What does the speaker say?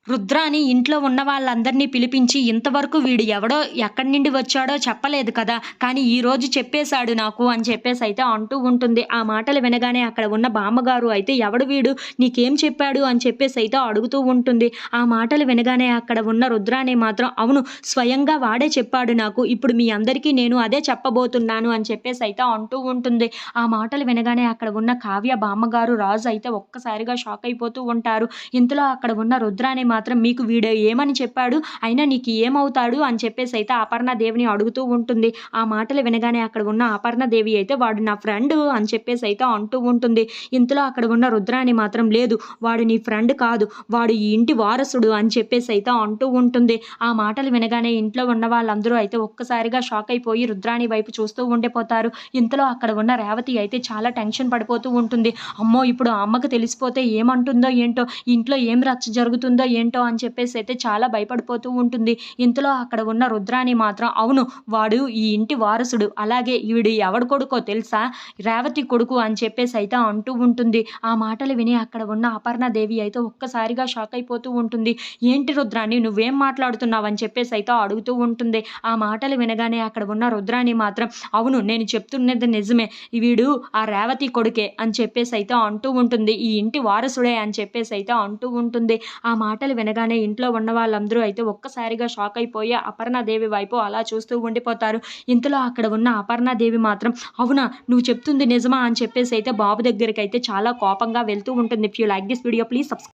రుద్రాని ఇంట్లో ఉన్న వాళ్ళందరినీ పిలిపించి ఇంతవరకు వీడు ఎవడో ఎక్కడి నుండి వచ్చాడో చెప్పలేదు కదా! కానీ ఈరోజు చెప్పేశాడు నాకు అని చెప్పేసైతే అంటూ ఉంటుంది. ఆ మాటలు వినగానే అక్కడ ఉన్న బామ్మగారు అయితే ఎవడు వీడు? నీకేం చెప్పాడు? అని చెప్పేసైతే అడుగుతూ ఉంటుంది. ఆ మాటలు వినగానే అక్కడ ఉన్న రుద్రాని మాత్రం అవును స్వయంగా వాడే చెప్పాడు నాకు. ఇప్పుడు మీ అందరికీ నేను అదే చెప్పబోతున్నాను అని చెప్పేసైతే అంటూ ఉంటుంది. ఆ మాటలు వినగానే అక్కడ ఉన్న కావ్య బామ్మగారు, రాజు అయితే ఒక్కసారిగా షాక్ అయిపోతూ ఉంటారు. ఇంతలో అక్కడ ఉన్న రుద్రాని మాత్రం మీకు వీడు ఏమని చెప్పాడు? అయినా నీకు ఏమవుతాడు? అని చెప్పేసైతే అపర్ణాదేవిని అడుగుతూ ఉంటుంది. ఆ మాటలు వినగానే అక్కడ ఉన్న అపర్ణాదేవి అయితే వాడు నా ఫ్రెండు అని చెప్పేసైతే అంటూ ఉంటుంది. ఇంతలో అక్కడ ఉన్న రుద్రాని మాత్రం లేదు వాడు నీ ఫ్రెండ్ కాదు. వాడు ఈ ఇంటి వారసుడు అని చెప్పేసైతే అంటూ ఉంటుంది. ఆ మాటలు వినగానే ఇంట్లో ఉన్న వాళ్ళందరూ అయితే ఒక్కసారిగా షాక్ అయిపోయి రుద్రాని వైపు చూస్తూ ఉండిపోతారు. ఇంతలో అక్కడ ఉన్న రేవతి అయితే చాలా టెన్షన్ పడిపోతూ ఉంటుంది. అమ్మో! ఇప్పుడు ఆ అమ్మకి తెలిసిపోతే ఏమంటుందో ఏంటో? ఇంట్లో ఏం రచ్చ జరుగుతుందో ఏంటో అని చెప్పేసైతే చాలా భయపడిపోతూ ఉంటుంది. ఇంతలో అక్కడ ఉన్న రుద్రాని మాత్రం అవును వాడు ఈ ఇంటి వారసుడు. అలాగే ఈవిడు ఎవడి కొడుకో తెలుసా? రేవతి కొడుకు అని చెప్పేసైతే అంటూ ఉంటుంది. ఆ మాటలు విని అక్కడ ఉన్న అపర్ణాదేవి అయితే ఒక్కసారిగా షాక్ అయిపోతూ ఉంటుంది. ఏంటి రుద్రాని నువ్వేం మాట్లాడుతున్నావు? అని చెప్పేసైతే అడుగుతూ ఉంటుంది. ఆ మాటలు వినగానే అక్కడ ఉన్న రుద్రాని మాత్రం అవును నేను చెప్తున్నది నిజమే. వీడు ఆ రేవతి కొడుకే అని చెప్పేసైతే అంటూ ఉంటుంది. ఈ ఇంటి వారసుడే అని చెప్పేసైతే అంటూ ఉంటుంది. ఆ మాటలు వినగానే ఇంట్లో ఉన్న వాళ్ళందరూ అయితే ఒక్కసారిగా షాక్ అయిపోయి అపర్ణాదేవి వైపు అలా చూస్తూ ఉండిపోతారు. ఇంతలో అక్కడ ఉన్న అపర్ణాదేవి మాత్రం అవునా నువ్వు చెప్తుంది నిజమా అని చెప్పేసైతే బాబు దగ్గరికైతే చాలా కోపంగా వెళ్తూ ఉంటుంది. If you like this video please subscribe.